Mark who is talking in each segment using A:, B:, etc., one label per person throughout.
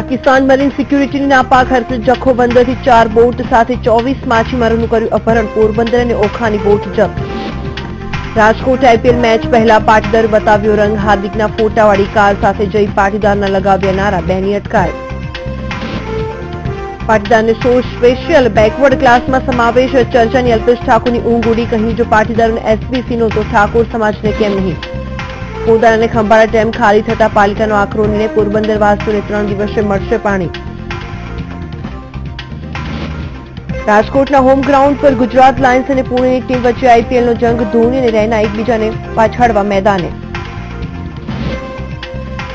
A: Pakistan marine સિક્યુરિટીની નાપાક હરકત Jakhau બંદરથી 4 boat સાથે 24 માછીમારોનું કર્યું અપહરણ. પોરબંદર અને ઓખાની બોટ જપ્ત. રાજકોટ આઈપીએલ મેચ પહેલા પાટીદાર બતાવ્યો રંગ. હાર્દિકના ફોટાવાળી કાર સાથે જઈ પાટીદારના લગાવ્યા નારા. બેની અટકાયત. પાટીદારને સ્પેશિયલ બેકવર્ડ ક્લાસમાં સમાવેશ. ચર્ચાની અલ્પેશ ઠાકોરની ઊંઘ ઉડી. કહ્યું જો પાટીદારોને એસબીસીનો તો ઠાકોર સમાજને કેમ નહીં. પોદાર અને ખંભાળા ડેમ ખાલી થતા પાલિકાનો આકરો નિર્ણય. પોરબંદર વાસીઓને 3 દિવસે મળશે પાણી. રાજકોટના હોમ ગ્રાઉન્ડ પર ગુજરાત લાયન્સ અને પુણેની ટીમ વચ્ચે આઈપીએલનો જંગ. ધોની અને રૈના એકબીજાને પાછાડવા મેદાને.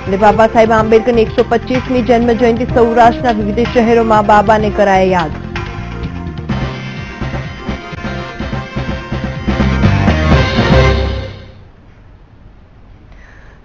A: અને બાબા સાહેબ આંબેડકરની 125મી જન્મ જયંતિ. સૌરાષ્ટ્રના વિવિધ શહેરોમાં બાબાને કરાયા યાદ.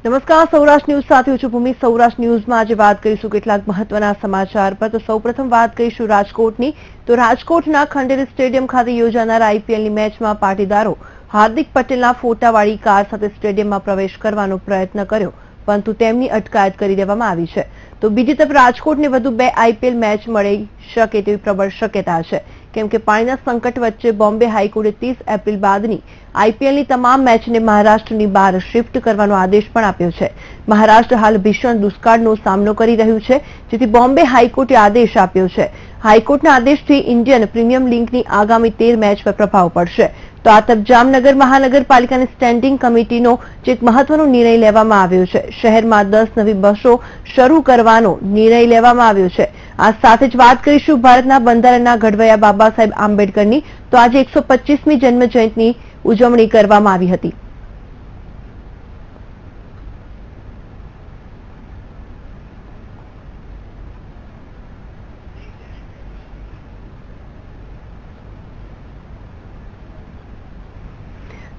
A: નમસ્કાર, સૌરાષ્ટ્ર ન્યૂઝ સાથે હું છું ભૂમિ. સૌરાષ્ટ્ર ન્યૂઝમાં આજે વાત કરીશું કેટલાક મહત્વના સમાચાર પર. તો સૌપ્રથમ વાત કરીશું રાજકોટની. તો રાજકોટના ખંડેરી સ્ટેડિયમ ખાતે યોજાનાર આઈપીએલની મેચમાં પાટીદારો હાર્દિક પટેલના ફોટાવાળી કાર સાથે સ્ટેડિયમમાં પ્રવેશ કરવાનો પ્રયત્ન કર્યો, પરંતુ તેમની અટકાયત કરી દેવામાં આવી છે. તો બીજી તરફ રાજકોટને વધુ 2 આઈપીએલ મેચ મળી શકે તેવી પ્રબળ શક્યતા છે, કેમ કે પાણીના સંકટ વચ્ચે બોમ્બે હાઈકોર્ટે 30 એપ્રિલ બાદની આઈપીએલની તમામ મેચને મહારાષ્ટ્રની બહાર શિફ્ટ કરવાનો આદેશ પણ આપ્યો છે. મહારાષ્ટ્ર હાલ ભીષણ દુષ્કાળનો સામનો કરી રહ્યું છે, જેથી બોમ્બે હાઈકોર્ટે આદેશ આપ્યો છે. હાઈકોર્ટના આદેશથી ઇન્ડિયન પ્રીમિયમ લીગની આગામી 13 મેચ પર પ્રભાવ પડશે. તો આ તરફ જામનગર મહાનગરપાલિકાની સ્ટેન્ડિંગ કમિટીનો જે એક મહત્વનો નિર્ણય લેવામાં આવ્યો છે. શહેરમાં 10 નવી બસો શરૂ કરવાનો નિર્ણય લેવામાં આવ્યો છે. આ સાથે જ વાત કરીશું ભારતના બંધારણના ઘડવૈયા બાબા સાહેબ આંબેડકરની. તો આજે 125મી જન્મ જયંતિની ઉજવણી કરવામાં આવી હતી.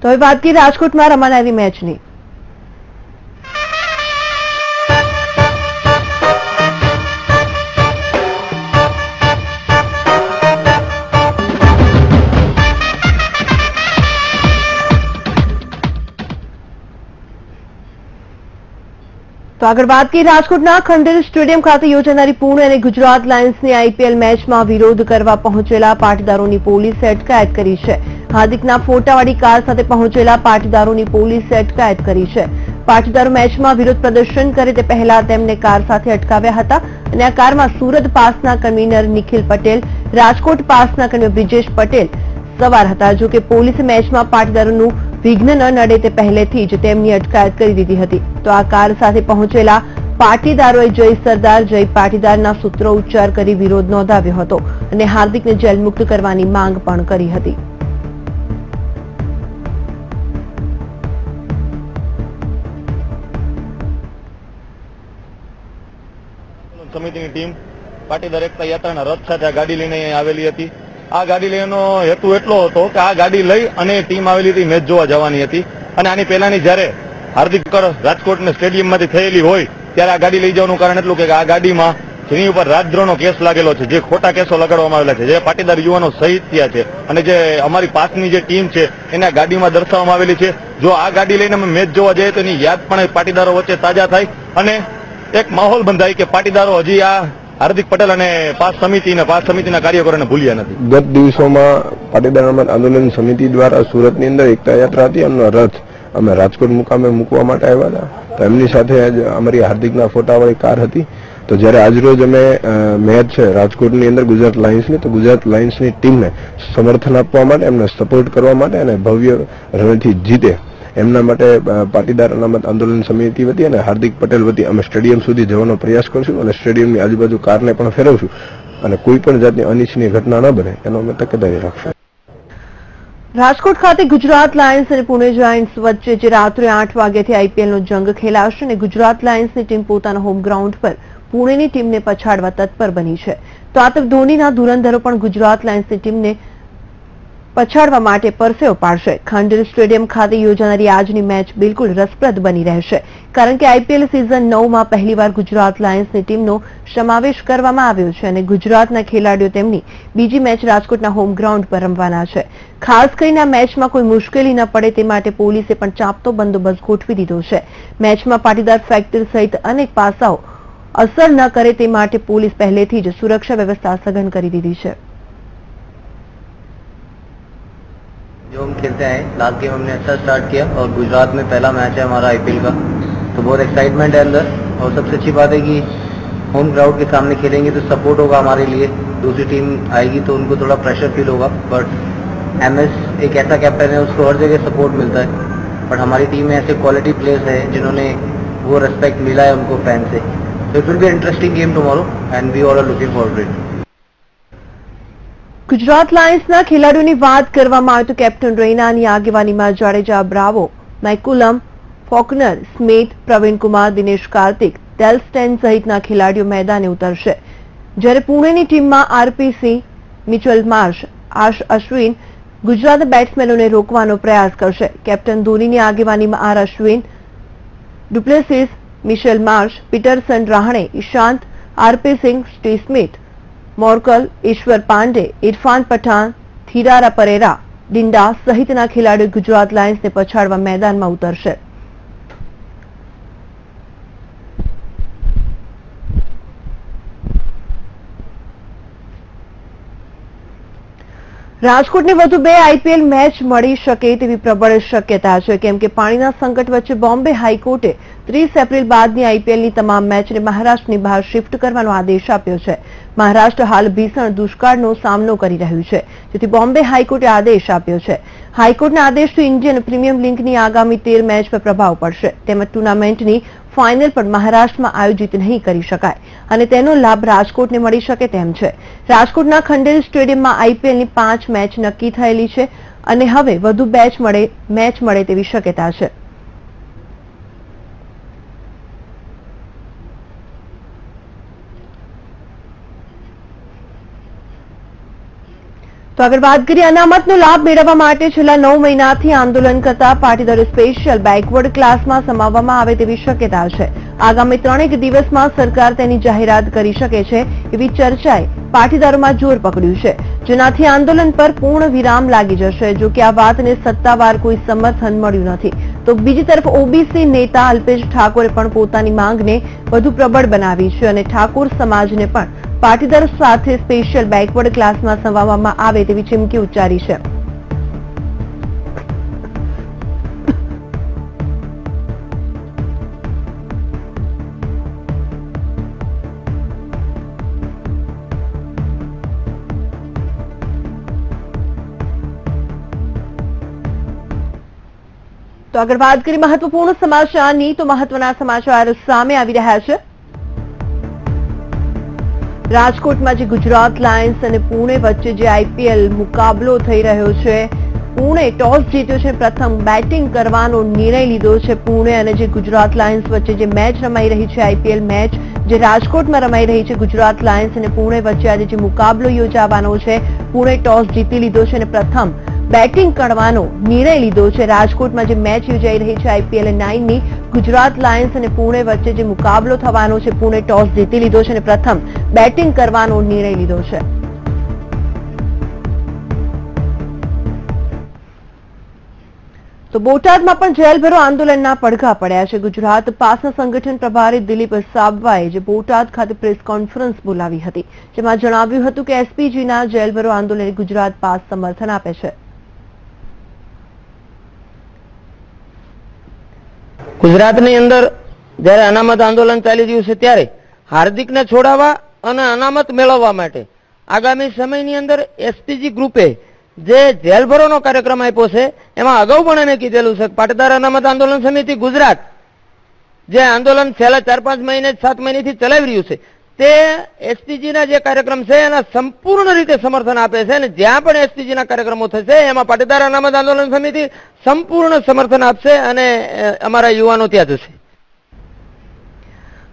A: તો હવે વાત કરીએ રાજકોટમાં રમાનારી મેચની. તો આગળ વાત કરીએ રાજકોટના ખંડેરી સ્ટેડિયમ ખાતે યોજાનારી પુણે અને ગુજરાત લાયન્સની આઈપીએલ મેચમાં વિરોધ કરવા પહોંચેલા પાટીદારોની પોલીસે અટકાયત કરી છે. હાર્દિકના ફોટાવાળી કાર સાથે પહોંચેલા પાટીદારોની પોલીસે અટકાયત કરી છે. પાટીદારો મેચમાં વિરોધ પ્રદર્શન કરે તે પહેલા તેમને કાર સાથે અટકાવ્યા હતા અને આ કારમાં સુરત પાસના કન્વીનર નિખિલ પટેલ, રાજકોટ પાસના કન્વીનર બ્રિજેશ પટેલ સવાર હતા. જો કે પોલીસે મેચમાં પાટીદારોનું વિઘ્ન ન નડે તે પહેલેથી જ તેમની અટકાયત કરી દીધી હતી. તો આ કાર સાથે પહોંચેલા પાટીદારોએ જય સરદાર જય પાટીદારના સૂત્રો ઉચ્ચાર કરી વિરોધ નોંધાવ્યો હતો અને હાર્દિકને જેલ મુક્ત કરવાની માંગ પણ કરી હતી.
B: સમિતિની ટીમ પાટીદાર એકતા યાત્રાના રથ સાથે આ ગાડી લઈને આવેલી હતી. આ ગાડી લઈનો હેતુ એટલો હતો કે આ ગાડી લઈ અને ટીમ આવેલી હતી મેચ જોવા જવાની હતી. અને આની પહેલાની જયારે હાર્દિક રાજકોટના સ્ટેડિયમમાંથી થયેલી હોય ત્યારે આ ગાડી લઈ જવાનું કારણ એટલું કે આ ગાડીમાં જેની ઉપર રાજદ્રોહનો કેસ લાગેલો છે, જે ખોટા કેસો લગાડવામાં આવેલા છે, જે પાટીદાર યુવાનો શહીદ થયા છે અને જે અમારી પાસની જે ટીમ છે એને આ ગાડીમાં દર્શાવવામાં આવેલી છે. જો આ ગાડી લઈને અમે મેચ જોવા જઈએ તો એની યાદ પણ પાટીદારો વચ્ચે તાજા થાય અને એક માહોલ બંધાય કે પાટીદારો હજી આ હાર્દિક પટેલ અને પાસ સમિતિના કાર્યકરોને ભૂલ્યા નથી.
C: ગત દિવસોમાં પાટીદાર આંદોલન સમિતિ દ્વારા સુરતની અંદર એકતા યાત્રા હતી, એમનો રથ અમે રાજકોટ મુકામે મૂકવા માટે આવ્યા હતા. તો એમની સાથે અમારી હાર્દિકના ફોટાવાળી કાર હતી. તો જ્યારે આજરોજ અમે મેચ છે રાજકોટની અંદર ગુજરાત લાયન્સની, તો ગુજરાત લાયન્સની ટીમને સમર્થન આપવા માટે, એમને સપોર્ટ કરવા માટે અને ભવ્ય રણથી જીતે એમના માટે પાટીદાર અનામત આંદોલન સમિતિ વતી અને હાર્દિક પટેલ વતી અમે સ્ટેડિયમ સુધી જવાનો પ્રયાસ કરશું અને સ્ટેડિયમની આજુબાજુ કારને પણ ફેરવશું અને કોઈ પણ જાતની અનિચ્છનીય ઘટના ન બને એનો અમે તકેદારી રાખશું.
A: રાજકોટ ખાતે ગુજરાત લાયન્સ અને પુણે જાયન્ટ્સ વચ્ચે જે રાત્રે 8 વાગ્યાથી આઈપીએલનો જંગ ખેલાશે અને ગુજરાત લાયન્સની ટીમ પોતાના હોમ ગ્રાઉન્ડ પર પુણેની ટીમને પછાડવા તત્પર બની છે. તો આ તરફ ધોનીના ધુરંધરો પણ ગુજરાત લાયન્સની ટીમને પછાડવા માટે પરસેવો પાડશે. ખંડેરી સ્ટેડિયમ ખાતે યોજાનારી આજની મેચ બિલકુલ રસપ્રદ બની રહેશે, કારણ કે આઈપીએલ સિઝન 9માં પહેલીવાર ગુજરાત લાયન્સની ટીમનો સમાવેશ કરવામાં આવ્યો છે અને ગુજરાતના ખેલાડીઓ તેમની બીજી મેચ રાજકોટના હોમ ગ્રાઉન્ડ પર રમવાના છે. ખાસ કરીને આ મેચમાં કોઈ મુશ્કેલી ન પડે તે માટે પોલીસે પણ ચાંપતો બંદોબસ્ત ગોઠવી દીધો છે. મેચમાં પાટીદાર ફેક્ટરી સહિત અનેક પાસાઓ અસર ન કરે તે માટે પોલીસ પહેલેથી જ સુરક્ષા વ્યવસ્થા સઘન કરી દીધી છે.
D: जो हम खेलते हैं लास्ट गेम हमने अच्छा स्टार्ट किया और गुजरात में पहला मैच है हमारा आईपीएल का, तो बहुत एक्साइटमेंट है अंदर. और सबसे अच्छी बात है कि होम क्राउड के सामने खेलेंगे तो सपोर्ट होगा हमारे लिए. दूसरी टीम आएगी तो उनको थोड़ा प्रेशर फील होगा, बट एमएस एक ऐसा कैप्टन है उसको हर जगह सपोर्ट मिलता है. बट हमारी टीम में ऐसे क्वालिटी प्लेयर्स है जिन्होंने वो रिस्पेक्ट मिला है उनको फैन से. तो it will be interesting game tomorrow and we all are looking forward to it.
A: Gujarat લાયન્સના ખેલાડીઓની વાત કરવામાં આવે તો કેપ્ટન રૈનાની આગેવાનીમાં Jadeja, bravo, મેકુલમ, Faulkner, Smith, Pravinkumar, Dinesh Kartik, ડેલસ્ટેન સહિતના ખેલાડીઓ મેદાને ઉતરશે. જ્યારે પુણેની ટીમમાં આરપીસિંહ, મિચેલ માર્શ, અશ્વિન ગુજરાત બેટ્સમેનોને રોકવાનો પ્રયાસ કરશે. કેપ્ટન ધોનીની આગેવાનીમાં Ashwin, ડુપ્લેસિસ, Mitchell marsh, Pietersen, Rahane, Ishant, આરપીસિંહ, Steve Smith, મોર્કલ, ઈશ્વર પાંડે, ઇરફાન પઠાણ, થીરારા પરેરા, ડિંડા સહિતના ખેલાડીઓ ગુજરાત લાયન્સને પછાડવા મેદાનમાં ઉતરશે. રાજકોટને વધુ 2 આઈપીએલ મેચ મળી શકે તેવી પ્રબળ શક્યતા છે, કેમ કે પાણીના સંકટ વચ્ચે બોમ્બે હાઈકોર્ટે 30 એપ્રિલ બાદની આઈપીએલની તમામ મેચને મહારાષ્ટ્રની બહાર શિફ્ટ કરવાનો આદેશ આપ્યો છે. મહારાષ્ટ્ર હાલ ભીષણ દુષ્કાળનો સામનો કરી રહ્યું છે, જેથી બોમ્બે હાઈકોર્ટે આદેશ આપ્યો છે. હાઈકોર્ટના આદેશથી ઇન્ડિયન પ્રીમિયર લીગની આગામી 13 મેચ પર પ્રભાવ પડશે. તેમજ ટુર્નામેન્ટની ફાઇનલ પણ મહારાષ્ટ્રમાં આયોજિત નહીં કરી શકાય અને તેનો લાભ રાજકોટને મળી શકે તેમ છે. રાજકોટના ખંડેરી સ્ટેડિયમમાં આઈપીએલની 5 મેચ નક્કી થયેલી છે અને હવે વધુ મેચ મળે તેવી શક્યતા છે. તો આગળ વાત કરીએ અનામતનો લાભ મેળવવા માટે છેલ્લા 9 મહિનાથી આંદોલન કરતા પાટીદારો સ્પેશિયલ બેકવર્ડ ક્લાસમાં સમાવવામાં આવે તેવી શક્યતા છે. આગામી 3 દિવસમાં સરકાર તેની જાહેરાત કરી શકે છે એવી ચર્ચાએ પાટીદારોમાં જોર પકડ્યું છે, જેનાથી આંદોલન પર પૂર્ણ વિરામ લાગી જશે. જો કે આ વાતને સત્તાવાર કોઈ સમર્થન મળ્યું નથી. તો બીજી તરફ ઓબીસી નેતા અલ્પેશ ઠાકોરે પણ પોતાની માંગને વધુ પ્રબળ બનાવી છે અને ઠાકોર સમાજને પણ પાટીદાર સાથે સ્પેશિયલ બેકવર્ડ ક્લાસમાં સમાવવામાં આવે તેવી ચીમકી ઉચ્ચારી છે. તો આગળ વાત કરીએ મહત્વપૂર્ણ સમાચારની, તો મહત્વના સમાચાર સામે આવી રહ્યા છે. રાજકોટમાં જે ગુજરાત લાયન્સ અને પુણે વચ્ચે જે આઈપીએલ મુકાબલો થઈ રહ્યો છે, પુણે ટોસ જીત્યો છે, પ્રથમ બેટિંગ કરવાનો નિર્ણય લીધો છે પુણે અને જે ગુજરાત લાયન્સ વચ્ચે જે મેચ રમાઈ રહી છે, આઈપીએલ મેચ જે રાજકોટમાં રમાઈ રહી છે, ગુજરાત લાયન્સ અને પુણે વચ્ચે આજે જે મુકાબલો યોજાવાનો છે, પુણે ટોસ જીતી લીધો છે અને પ્રથમ બેટિંગ કરવાનો નિર્ણય લીધો છે. રાજકોટમાં જે મેચ યોજાઈ રહી છે આઈપીએલ 9ની ગુજરાત લાયન્સ અને પુણે વચ્ચે જે મુકાબલો થવાનો છે, પુણે ટોસ જીતી લીધો છે અને પ્રથમ બેટિંગ કરવાનો નિર્ણય લીધો છે. તો બોટાદમાં પણ જેલભરો આંદોલનના પડઘા પડ્યા છે. ગુજરાત પાસના સંગઠન પ્રભારી દિલીપ સાબવાએ જે બોટાદ ખાતે પ્રેસ કોન્ફરન્સ બોલાવી હતી, જેમાં જણાવ્યું હતું કે એસપીજીના જેલભરો આંદોલનને ગુજરાત પાસ સમર્થન આપે છે.
E: ગુજરાતની અંદર જ્યારે અનામત આંદોલન ચાલી રહ્યું છે ત્યારે હાર્દિકને છોડાવવા અને અનામત મેળવવા માટે આગામી સમયની અંદર એસપીજી ગ્રુપે જે જેલભરોનો કાર્યક્રમ આપ્યો છે એમાં અગાઉ પણ એને કીધેલું છે પાટીદાર અનામત આંદોલન સમિતિ ગુજરાત જે આંદોલન છેલ્લા 4-5 મહિને 7 મહિનેથી ચલાવી રહ્યું છે તે એસપીજીના જે કાર્યક્રમ છે એના સંપૂર્ણ રીતે સમર્થન આપે છે અને જ્યાં પણ એસપીજીના કાર્યક્રમો થશે એમાં પાટીદાર અનામત આંદોલન સમિતિ સંપૂર્ણ સમર્થન આપશે અને અમારા યુવાનો ત્યાં જશે.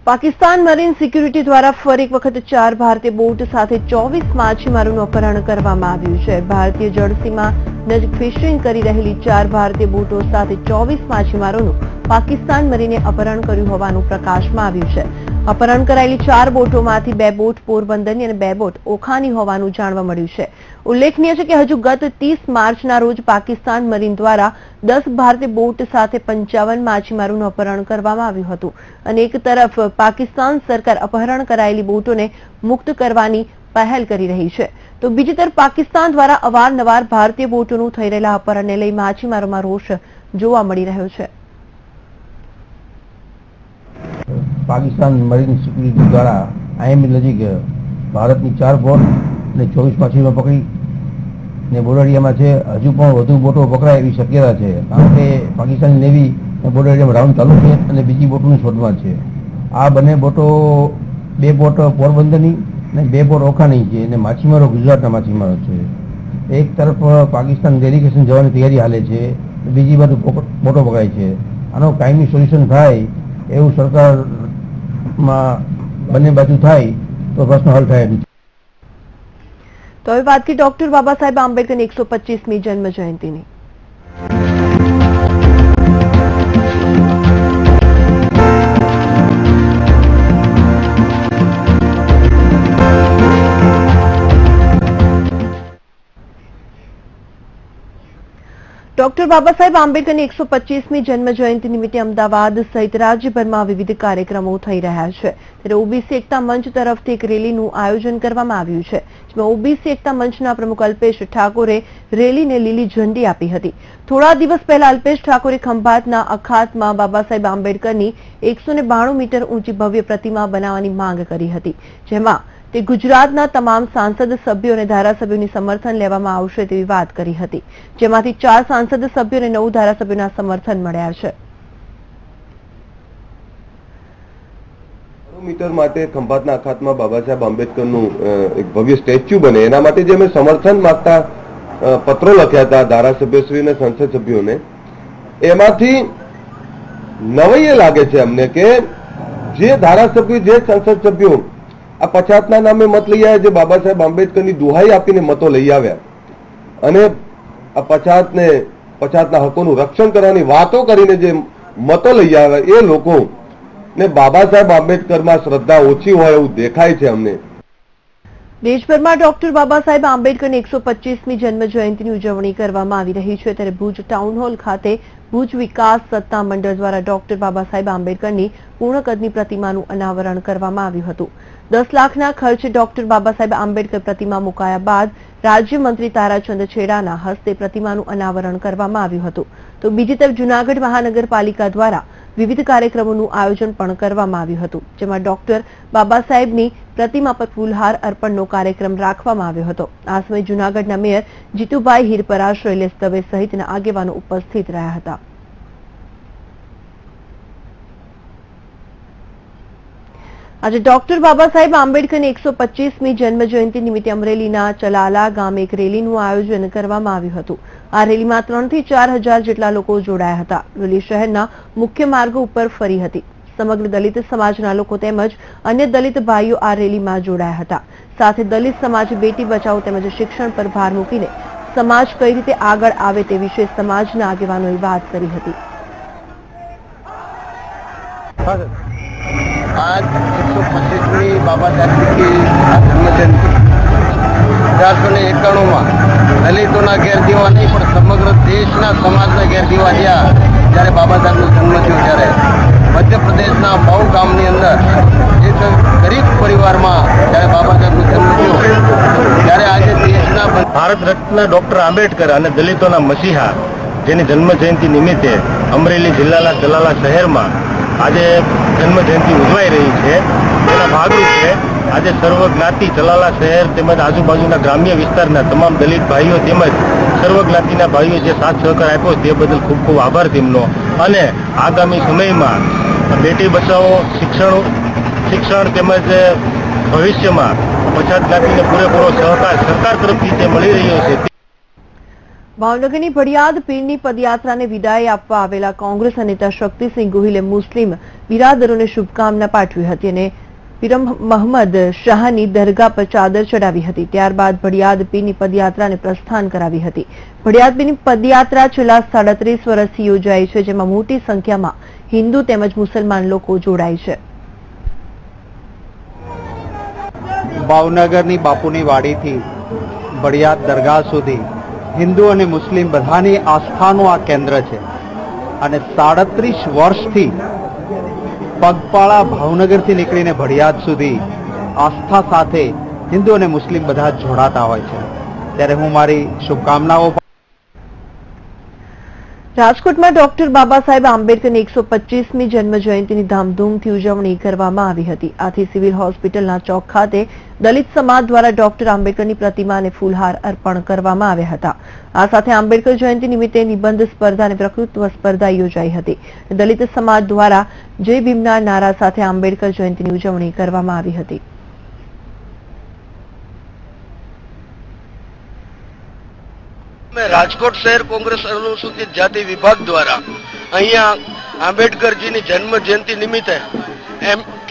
A: પાકિસ્તાન મરીન સિક્યુરિટી દ્વારા ફરી એક વખત 4 ભારતીય બોટ સાથે 24 માછીમારોનું અપહરણ કરવામાં આવ્યું છે. ભારતીય જળસીમા નજીક ફિશિંગ કરી રહેલી 4 ભારતીય બોટો સાથે 24 માછીમારોનું પાકિસ્તાન મરીને અપહરણ કર્યું હોવાનું પ્રકાશમાં આવ્યું છે. અપહરણ કરાયેલી 4 બોટોમાંથી 2 બોટ પોરબંદરની અને 2 બોટ ઓખાની હોવાનું જાણવા મળ્યું છે. ઉલ્લેખનીય છે કે હજુ ગત 30 માર્ચના રોજ પાકિસ્તાન મરીન દ્વારા 10 ભારતીય બોટ સાથે 55 માછીમારોનું અપહરણ કરવામાં આવ્યું હતું અને એક તરફ પાકિસ્તાન સરકાર અપહરણ કરાયેલી બોટોને મુક્ત કરવાની પહેલ કરી રહી છે, તો બીજી તરફ પાકિસ્તાન દ્વારા અવારનવાર ભારતીય બોટોનું થઈ રહેલા અપહરણને લઈ માછીમારોમાં રોષ જોવા મળી રહ્યો છે.
F: પાકિસ્તાન મરીન સિક્યુરિટી દ્વારા આઈએમએ નજીક ભારતની 4 બોટ અને 24 માછીમારો પકડી ને બોડેડિયામાં છે. હજુ પણ વધુ બોટો પકડાય એવી શક્યતા છે, કારણ કે પાકિસ્તાની નેવી બોડેડિયામાં રાઉન્ડ ચાલુ છે અને બીજી બોટોની શોધમાં છે. આ બંને બોટો 2 બોટ પોરબંદરની અને 2 બોટ ઓખાની છે અને માછીમારો ગુજરાતના માછીમારો છે. એક તરફ પાકિસ્તાન ડેલિગેશન જવાની તૈયારી હાલે છે, બીજી બાજુ બોટો પકડાય છે. આનો કાયમી સોલ્યુશન થાય એવું સરકારમાં બંને બાજુ થાય તો પ્રશ્ન હલ થાય.
A: તો હવે વાત કરી ડોક્ટર બાબા સાહેબ આંબેડકરની 125મી જન્મ જયંતિની. ડોક્ટર બાબા સાહેબ આંબેડકરની 125મી જન્મ જયંતિ નિમિત્તે અમદાવાદ સહિત રાજ્યભરમાં વિવિધ કાર્યક્રમો થઈ રહ્યા છે. ત્યારે ઓબીસી એકતા મંચ તરફથી એક રેલીનું આયોજન કરવામાં આવ્યું છે, જેમાં ઓબીસી એકતા મંચના પ્રમુખ અલ્પેશ ઠાકોરે રેલીને લીલી ઝંડી આપી હતી. થોડા દિવસ પહેલા અલ્પેશ ઠાકોરે ખંભાતના અખાતમાં બાબા સાહેબ આંબેડકરની 192 મીટર ઊંચી ભવ્ય પ્રતિમા બનાવવાની માંગ કરી હતી, જેમાં તે ગુજરાતના તમામ સાંસદ સભ્યો અને ધારાસભ્યોની સમર્થન લેવામાં આવશે તેવી વાત કરી હતી, જેમાંથી 4 સાંસદ સભ્યો અને 9 ધારાસભ્યોના સમર્થન મળ્યા છે.
G: મીટર માટે ખંભાતના અખાતમાં બાબા સાહેબ આંબેડકરનું એક ભવ્ય સ્ટેચ્યુ બને એના માટે જે અમે સમર્થન માંગતા પત્રો લખ્યા હતા ધારાસભ્યશ્રી અને સંસદ સભ્યોને, એમાંથી નવાઈ એ લાગે છે અમને કે જે ધારાસભ્યો જે સંસદ સભ્યો આ પછાતના નામે મત લઈ આવ્યા, જે બાબા સાહેબ આંબેડકરની દુહાઈ આપીને મતો લઈ આવ્યા અને આ પછાતના હકોનું રક્ષણ કરવાની વાતો કરીને જે મતો લઈ આવ્યા એ લોકો ને બાબા સાહેબ આંબેડકરમાં શ્રદ્ધા ઓછી હોય એવું દેખાય છે અમને.
A: દેશભરમાં ડોક્ટર બાબા સાહેબ આંબેડકરની 125મી જન્મ જયંતિની ઉજવણી કરવામાં આવી રહી છે, ત્યારે ભુજ ટાઉન હોલ ખાતે ભુજ વિકાસ સત્તા મંડળ દ્વારા ડોક્ટર બાબા સાહેબ આંબેડકરની પૂર્ણ કદની પ્રતિમાનું અનાવરણ કરવામાં આવ્યું હતું. 10 લાખના ખર્ચે ડોક્ટર બાબા સાહેબ આંબેડકર પ્રતિમા મુકાયા બાદ રાજ્યમંત્રી તારાચંદ છેડાના હસ્તે પ્રતિમાનું અનાવરણ કરવામાં આવ્યું હતું. તો બીજી તરફ જૂનાગઢ મહાનગરપાલિકા દ્વારા વિવિધ કાર્યક્રમોનું આયોજન પણ કરવામાં આવ્યું હતું, જેમાં ડોક્ટર બાબા સાહેબની પ્રતિમા પર ફૂલહાર અર્પણનો કાર્યક્રમ રાખવામાં આવ્યો હતો. આ સમયે જૂનાગઢના મેયર જીતુભાઈ હિરપરા, શૈલેષ દવે સહિતના આગેવાનો ઉપસ્થિત રહ્યા હતા. આજે ડોક્ટર બાબા સાહેબ આંબેડકરની 125મી જન્મ જયંતિ નિમિત્તે અમરેલીના ચલાલા ગામે એક રેલીનું આયોજન કરવામાં આવ્યું હતું. આ રેલીમાં 3 થી 4 હજાર જેટલા લોકો જોડાયા હતા. રેલી શહેરના મુખ્ય માર્ગો ઉપર ફરી હતી. સમગ્ર દલિત સમાજના લોકો તેમજ અન્ય દલિત ભાઈઓ આ રેલીમાં જોડાયા હતા. સાથે દલિત સમાજે બેટી બચાવો તેમજ શિક્ષણ પર ભાર મૂકીને સમાજ કઈ રીતે આગળ આવે તે વિશે સમાજના આગેવાનોએ વાત કરી હતી.
H: आज 125वीं बाबा साहेब की जन्मजयंती 1891 में दलितों गैरदीवा नहीं पण समग्र देशना समाजना गैरदीवा थया જ્યારે બાબા સાહેબનો જન્મ થયો ત્યારે મધ્યપ્રદેશના મહુ ગામની અંદર એક ગરીબ પરિવારમાં જ્યારે બાબા સાહેબનો જન્મ થયો ત્યારે આજે દેશના
B: ભારત રત્ન ડોક્ટર આંબેડકર અને દલિતોના મસીહા જેની જન્મ જયંતિ નિમિત્તે અમરેલી જિલ્લાના ચલાલા શહેરમાં આજે જન્મ જયંતિ ઉજવાઈ રહી છે. તેના ભાગરૂપે આજે સર્વ જ્ઞાતિ ચલાલા શહેર તેમજ આજુબાજુના ગ્રામ્ય વિસ્તારના તમામ દલિત ભાઈઓ તેમજ સર્વ જ્ઞાતિના ભાઈઓ જે સાથ સહકાર આપ્યો તે બદલ ખૂબ ખૂબ આભાર તેમનો. અને આગામી સમયમાં બેટી બચાવો, શિક્ષણ તેમજ ભવિષ્યમાં પછાત જ્ઞાતિને પૂરેપૂરો સહકાર સરકાર તરફથી તે મળી રહ્યો છે.
A: ભાવનગરની ભડિયાદ પીરની પદયાત્રાને વિદાય આપવા આવેલા કોંગ્રેસ નેતા શક્તિસિંહ ગોહિલે મુસ્લિમ બિરાદરોને શુભકામના પાઠવી હતી અને પીર મહમદ શાહની દરગાહ પર ચાદર ચડાવી હતી. ત્યારબાદ ભડિયાદ પીરની પદયાત્રાને પ્રસ્થાન કરાવી હતી. ભડિયાદ પીરની પદયાત્રા છેલ્લા 37 વર્ષથી યોજાઈ છે, જેમાં મોટી સંખ્યામાં હિન્દુ તેમજ મુસલમાન લોકો જોડાય છે.
I: ભાવનગરની બાપુની વાડીથી બળિયાદ દરગાહ સુધી હિન્દુ અને મુસ્લિમ બધાની આસ્થાનું આ કેન્દ્ર છે અને 37 વર્ષથી પગપાળા ભાવનગરથી નીકળીને ભડિયાદ સુધી આસ્થા સાથે હિન્દુ અને મુસ્લિમ બધા જોડાતા હોય છે. ત્યારે હું મારી શુભકામનાઓ
A: રાજકોટમાં ડોક્ટર બાબા સાહેબ આંબેડકરની 125મી જન્મ જયંતિની ધામધૂમથી ઉજવણી કરવામાં આવી હતી. આથી સિવિલ હોસ્પિટલના ચોક ખાતે દલિત સમાજ દ્વારા ડોક્ટર આંબેડકરની પ્રતિમાને ફૂલહાર અર્પણ કરવામાં આવ્યા હતા. આ સાથે આંબેડકર જયંતિ નિમિત્તે નિબંધ સ્પર્ધા અને વક્તૃત્વ સ્પર્ધા યોજાઈ હતી. દલિત સમાજ દ્વારા જય ભીમના નારા સાથે આંબેડકર જયંતિની ઉજવણી કરવામાં આવી હતી.
H: રાજકોટ શહેર કોંગ્રેસ અનુસૂચિત જાતિ વિભાગ દ્વારા અહીંયા આંબેડકરજીની જન્મ જયંતિ નિમિત્તે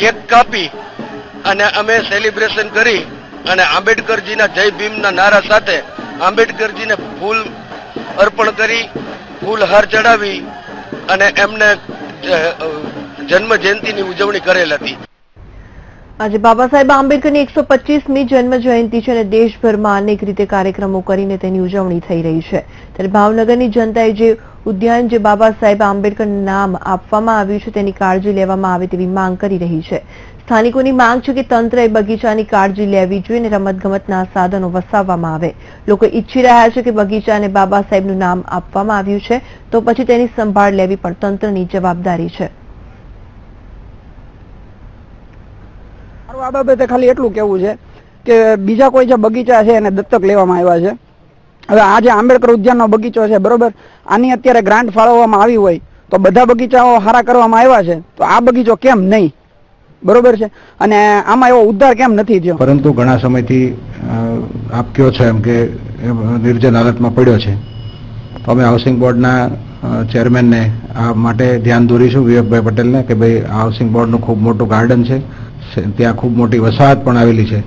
H: કેક કાપી અને અમે સેલિબ્રેશન કરી અને આંબેડકરજીના જય ભીમના નારા સાથે આંબેડકરજીને ફૂલ અર્પણ કરી ફૂલહાર ચડાવી અને એમને જન્મ જયંતિની ઉજવણી કરેલ હતી.
A: આજે બાબા સાહેબ આંબેડકરની 125મી જન્મ જયંતિ છે અને દેશભરમાં અનેક રીતે કાર્યક્રમો કરીને તેની ઉજવણી થઈ રહી છે. ત્યારે ભાવનગરની જનતાએ જે ઉદ્યાન જે બાબા સાહેબ આંબેડકરનું નામ આપવામાં આવ્યું છે તેની કાળજી લેવામાં આવે તેવી માંગ કરી રહી છે. સ્થાનિકોની માંગ છે કે તંત્રએ બગીચાની કાળજી લેવી જોઈએ અને રમતગમતના સાધનો વસાવવામાં આવે. લોકો ઈચ્છી રહ્યા છે કે બગીચાને બાબા સાહેબનું નામ આપવામાં આવ્યું છે તો પછી તેની સંભાળ લેવી પણ તંત્રની જવાબદારી છે.
J: આ બાબતે ખાલી એટલું કહેવું છે કે બીજા કોઈ જે બગીચા છે એને દત્તક લેવામાં આવ્યા છે. હવે આ જે આંબેડકર ઉદ્યાનનો બગીચો છે બરોબર, આની અત્યારે ગ્રાન્ટ ફાળવવામાં આવી હોય તો બધા બગીચાઓ સારા કરવામાં આવ્યા છે તો આ બગીચો કેમ નહીં? બરોબર છે. અને આમાં એવો ઉદ્ધાર કેમ નથી થયો?
F: પરંતુ ઘણા સમયથી આપ કયો છો એમ કે નિર્જન હાલતમાં પડ્યો છે તો અમે હાઉસિંગ બોર્ડના ચેરમેનને આ માટે ધ્યાન દોરીશું, વિવેકભાઈ પટેલને, કે ભાઈ આ હાઉસિંગ બોર્ડનું ખૂબ મોટું ગાર્ડન છે, ત્યાં ખૂબ મોટી વસાહત પણ આવેલી છે.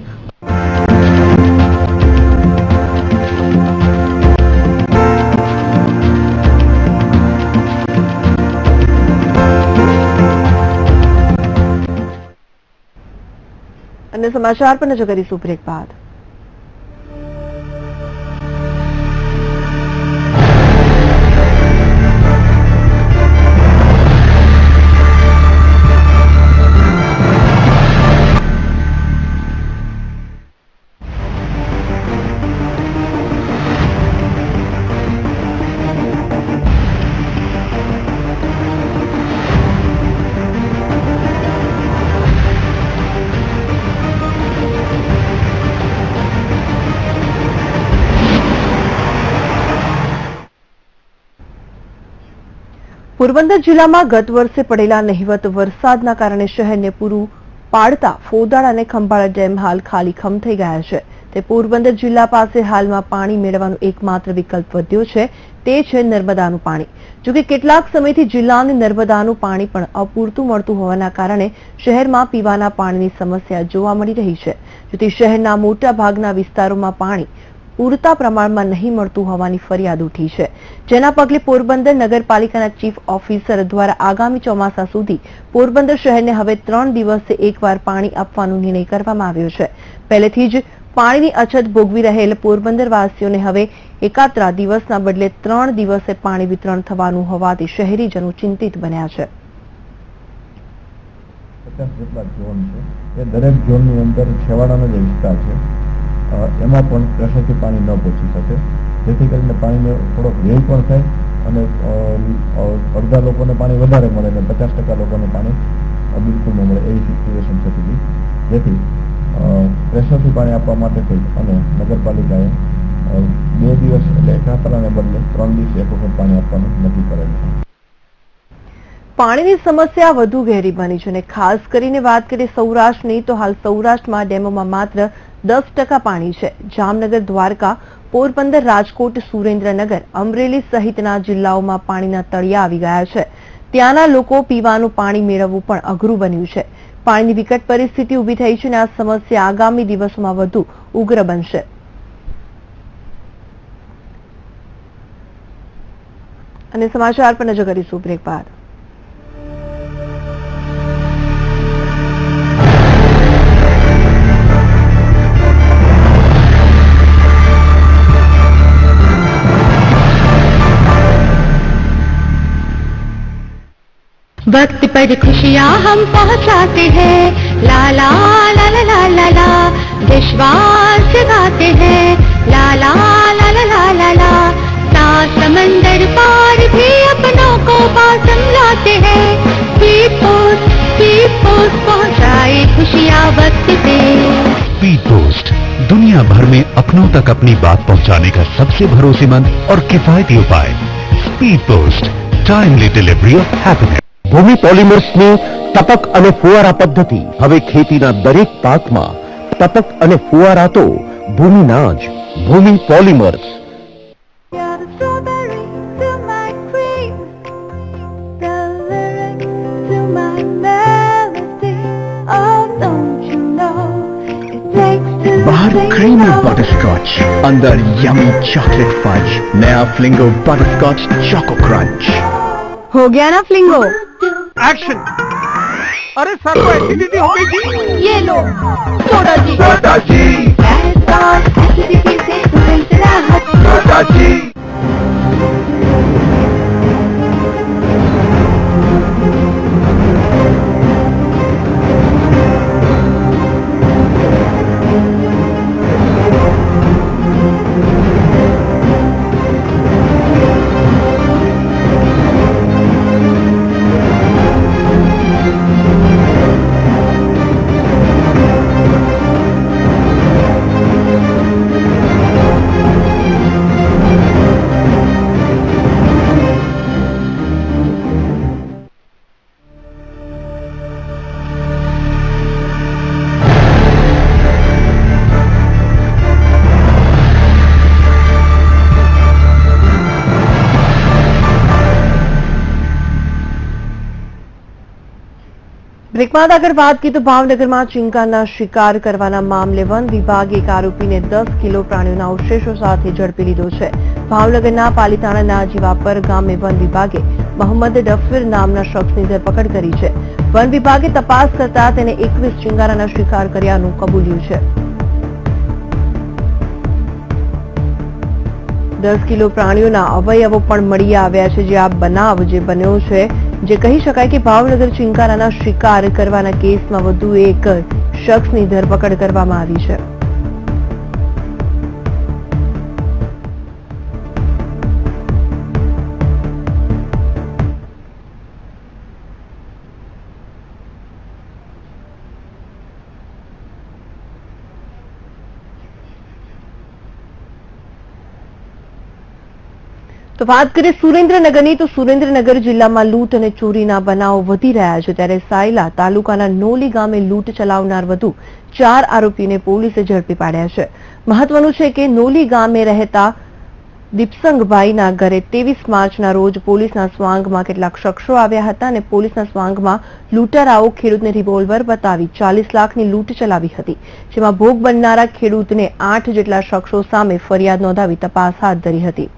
A: અને સમાચાર પર નજર કરીશું બ્રેક બાદ. પોરબંદર જિલ્લામાં ગત વર્ષે પડેલા નહિવત વરસાદના કારણે શહેરને પૂરું પાડતા ફોદાળ અને ખંભાળા ડેમ હાલ ખાલીખમ થઈ ગયા છે. તે પોરબંદર જિલ્લા પાસે હાલમાં પાણી મેળવવાનો એકમાત્ર વિકલ્પ વધ્યો છે તે છે નર્મદાનું પાણી. જોકે કેટલાક સમયથી જિલ્લાને નર્મદાનું પાણી પણ અપૂરતું મળતું હોવાના કારણે શહેરમાં પીવાના પાણીની સમસ્યા જોવા મળી રહી છે. જેથી શહેરના મોટા ભાગના વિસ્તારોમાં પાણી પૂરતા પ્રમાણમાં નહીં મળતું હોવાની ફરિયાદ ઉઠી છે. જેના પગલે પોરબંદર નગરપાલિકાના ચીફ ઓફિસર દ્વારા આગામી ચોમાસા સુધી પોરબંદર શહેરને હવે 3 દિવસે એકવાર પાણી આપવાનો નિર્ણય કરવામાં આવ્યો છે. પહેલેથી જ પાણીની અછત ભોગવી રહેલ પોરબંદર વાસીઓને હવે એકાત્રા દિવસના બદલે 3 દિવસે પાણી વિતરણ થવાનું હોવાથી શહેરીજનો ચિંતિત બન્યા છે.
F: 50 જેટલા ઝોન છે એ દરેક ઝોનની અંદર છેવાડાનો જે વિસ્તાર છે એમાં પણ પ્રેશરથી પાણી ન પહોંચી શકે, જેથી કરીને પાણીનો થોડોક વ્યય પણ થાય અને અડધા લોકોને પાણી વધારે મળે અને 50% લોકોને પાણી બિલકુલ ન મળે એવી સિચ્યુએશન થતી હતી. જેથી પ્રેશરથી પાણી આપવા માટે થઈ અને નગરપાલિકાએ 2 દિવસ એટલે એકાત્રાને બદલે 3 દિવસ એક વખત પાણી આપવાનું નક્કી કરેલ છે.
A: પાણીની સમસ્યા વધુ ગહેરી બની છે અને ખાસ કરીને વાત કરીએ સૌરાષ્ટ્રની તો હાલ સૌરાષ્ટ્રમાં ડેમોમાં માત્ર 10% પાણી છે. જામનગર, દ્વારકા, પોરબંદર, રાજકોટ, સુરેન્દ્રનગર, અમરેલી સહિતના જિલ્લાઓમાં પાણીના તળિયા આવી ગયા છે. ત્યાંના લોકો પીવાનું પાણી મેળવવું પણ અઘરું બન્યું છે. પાણીની વિકટ પરિસ્થિતિ ઊભી થઈ છે અને આ સમસ્યા આગામી દિવસોમાં વધુ ઉગ્ર બનશે. અને સમાચાર પર નજર કરીશું બ્રેક બાદ.
K: वक्त पर खुशियाँ हम पहुँचाते हैं, ला ला ला ला ला ला ला, विश्वास जगाते हैं, ला ला ला ला ला ला ला, सात समंदर पार भी अपनों को पास हम लाते हैं, स्पीड पोस्ट पहुँचाए खुशियाँ वक्त पे।
L: स्पीड पोस्ट दुनिया भर में अपनों तक अपनी बात पहुंचाने का सबसे भरोसेमंद और किफायती उपाय। Speed post, timely delivery of happiness.
M: Bhumi પોલિમર્સની ટપક અને ફુવારા પદ્ધતિ હવે ખેતીના દરેક પાકમાં ટપક અને ફુવારા તો ભૂમિના જ ભૂમિ પોલિમર્સ.
N: बाहर क्रीमी बटरस्कॉच, अंदर यमी चॉकलेट फज, नया फ्लिंगो बटरस्कॉच चोको क्रंच।
A: हो गया ना फ्लिंगो?
J: एक्शन। अरे सर को एसिडिटी हो गई थी।
K: ये लो सोडा जी। एसिडिटी से तुरंत राहत।
A: બ્રેક બાદ આગળ વાત કરીએ તો ભાવનગરમાં ચિંકારના શિકાર કરવાના મામલે વન વિભાગે એક આરોપીને 10 કિલો પ્રાણીઓના અવશેષો સાથે ઝડપી લીધો છે. ભાવનગરના પાલીતાણાના જીવાપર ગામે વન વિભાગે મોહમ્મદ ડફીર નામના શખ્સની ધરપકડ કરી છે. વન વિભાગે તપાસ કરતા તેને 21 ચિંકારાના શિકાર કર્યાનું કબૂલ્યું છે. 10 કિલો પ્રાણીઓના અવયવો પણ મળી આવ્યા છે. જે આ બનાવ જે બન્યો છે, જે કહી શકાય કે ભાવનગર ચિંકારાના શિકાર કરવાના કેસમાં વધુ એક શખ્સની ધરપકડ કરવામાં આવી છે. તો વાત કરીએ સુરેન્દ્રનગરની, તો સુરેન્દ્રનગર જિલ્લામાં લૂંટ અને ચોરીના બનાવો વધી રહ્યા છે. ત્યારે સાયલા તાલુકાના નોલી ગામે લૂંટ ચલાવનાર વધુ 4 આરોપીને પોલીસે ઝડપી પાડ્યા છે. મહત્વનું છે કે નોલી ગામે રહેતા દીપસંગભાઈના ઘરે 23 માર્ચના રોજ પોલીસના સ્વાંગમાં કેટલાક શખ્સો આવ્યા હતા અને પોલીસના સ્વાંગમાં લૂંટારાઓ ખેડૂતને રિવોલ્વર બતાવી 40 લાખની લૂંટ ચલાવી હતી. જેમાં ભોગ બનનારા ખેડૂતને 8 જેટલા શખ્સો સામે ફરિયાદ નોંધાવી તપાસ હાથ ધરી હતી.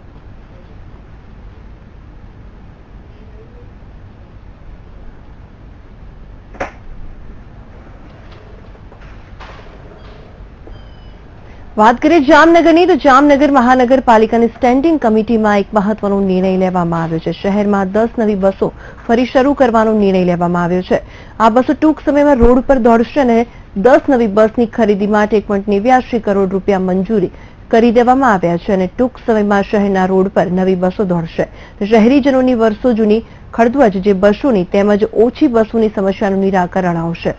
A: વાત કરીએ જામનગરની, તો જામનગર મહાનગરપાલિકાની સ્ટેન્ડિંગ કમિટીમાં એક મહત્વનો નિર્ણય લેવામાં આવ્યો છે. શહેરમાં 10 નવી બસો ફરી શરૂ કરવાનો નિર્ણય લેવામાં આવ્યો છે. આ બસો ટૂંક સમયમાં રોડ પર દોડશે અને 10 નવી બસની ખરીદી માટે 1.89 કરોડ રૂપિયા મંજૂરી કરી દેવામાં આવ્યા છે અને ટૂંક સમયમાં શહેરના રોડ પર નવી બસો દોડશે. શહેરીજનોની વર્ષો જૂની ખડધ્વજ જે બસોની તેમજ ઓછી બસોની સમસ્યાનું નિરાકરણ આવશે.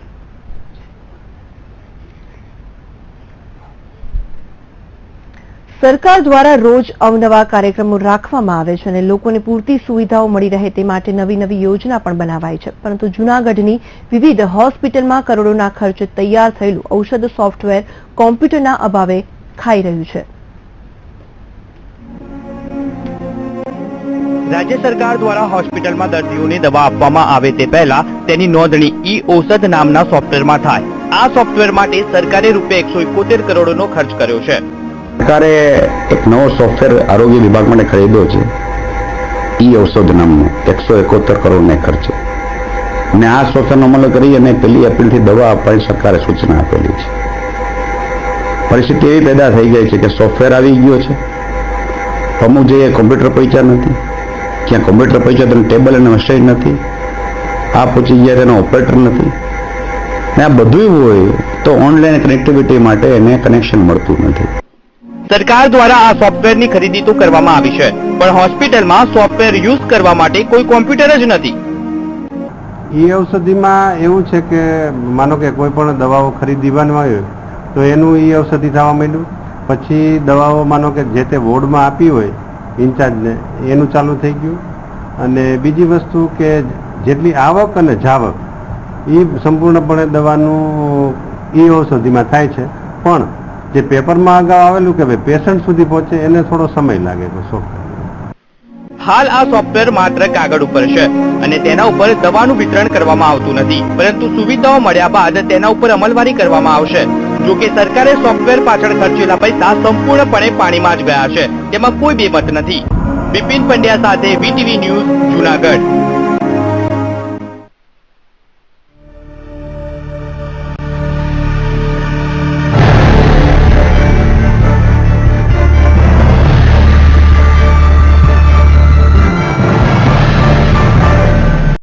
A: સરકાર દ્વારા રોજ અવનવા કાર્યક્રમો રાખવામાં આવે છે અને લોકોને પૂરતી સુવિધાઓ મળી રહે તે માટે નવી નવી યોજના પણ બનાવાય છે. પરંતુ જૂનાગઢની વિવિધ હોસ્પિટલમાં કરોડોના ખર્ચે તૈયાર થયેલું ઔષધ સોફ્ટવેર કોમ્પ્યુટરના અભાવે ખાઈ રહ્યું છે.
O: રાજ્ય સરકાર દ્વારા હોસ્પિટલમાં દર્દીઓને દવા આપવામાં આવે તે પહેલા તેની નોંધણી ઈ ઔષધ નામના સોફ્ટવેરમાં થાય. આ સોફ્ટવેર માટે સરકારે ₹171 કરોડનો ખર્ચ કર્યો છે.
P: સરકારે એક નવો સોફ્ટવેર આરોગ્ય વિભાગ માટે ખરીદ્યો છે, ઈ ઔષધ નામનો, 171 કરોડના ખર્ચે. અને આ સોફ્ટવેરનો અમલ કરી અને 1 એપ્રિલથી દવા આપવાની સરકારે સૂચના આપેલી છે. પરિસ્થિતિ એવી પેદા થઈ ગઈ છે કે સોફ્ટવેર આવી ગયો છે, અમુક જગ્યાએ કોમ્પ્યુટર પહોંચ્યા નથી, ક્યાં કોમ્પ્યુટર પહોંચ્યા તો ટેબલ અને મશીન નથી, આ પહોંચી ગયા તેનો ઓપરેટર નથી. ને આ બધું હોય તો ઓનલાઈન કનેક્ટિવિટી માટે એને કનેક્શન મળતું નથી.
O: સરકાર દ્વારા આ સોફ્ટવેરની ખરીદી તો કરવામાં આવી છે, પણ હોસ્પિટલમાં સોફ્ટવેર યુઝ કરવા માટે કોઈ કોમ્પ્યુટર જ નથી.
Q: ઈ ઔષધિમાં એવું છે કે માનો કે કોઈ પણ દવાઓ ખરીદવાની હોય તો એનું ઈ ઔષધિ થવા માંડ્યું, પછી દવાઓ માનો કે જે તે વોર્ડમાં આપી હોય ઇન્ચાર્જને એનું ચાલુ થઈ ગયું, અને બીજી વસ્તુ કે જેટલી આવક અને જાવક એ સંપૂર્ણપણે દવાનું ઈ ઔષધિમાં થાય છે, પણ જે પેપરમાં અગાઉ આવેલું કે ભાઈ પેશન્ટ સુધી પહોંચે એને થોડો સમય લાગે છે સોફ્ટવેર.
O: હાલ આ સોફ્ટવેર માત્ર કાગળ ઉપર છે અને તેના ઉપર દવાનું વિતરણ કરવામાં આવતું નથી, પરંતુ સુવિધાઓ મળ્યા બાદ તેના ઉપર અમલવારી કરવામાં આવશે. જો કે સરકારે સોફ્ટવેર પાછળ ખર્ચેલા પૈસા સંપૂર્ણપણે પાણીમાં જ ગયા છે, તેમાં કોઈ બેમત નથી. બિપિન પંડ્યા સાથે VTV ન્યૂઝ, જૂનાગઢ.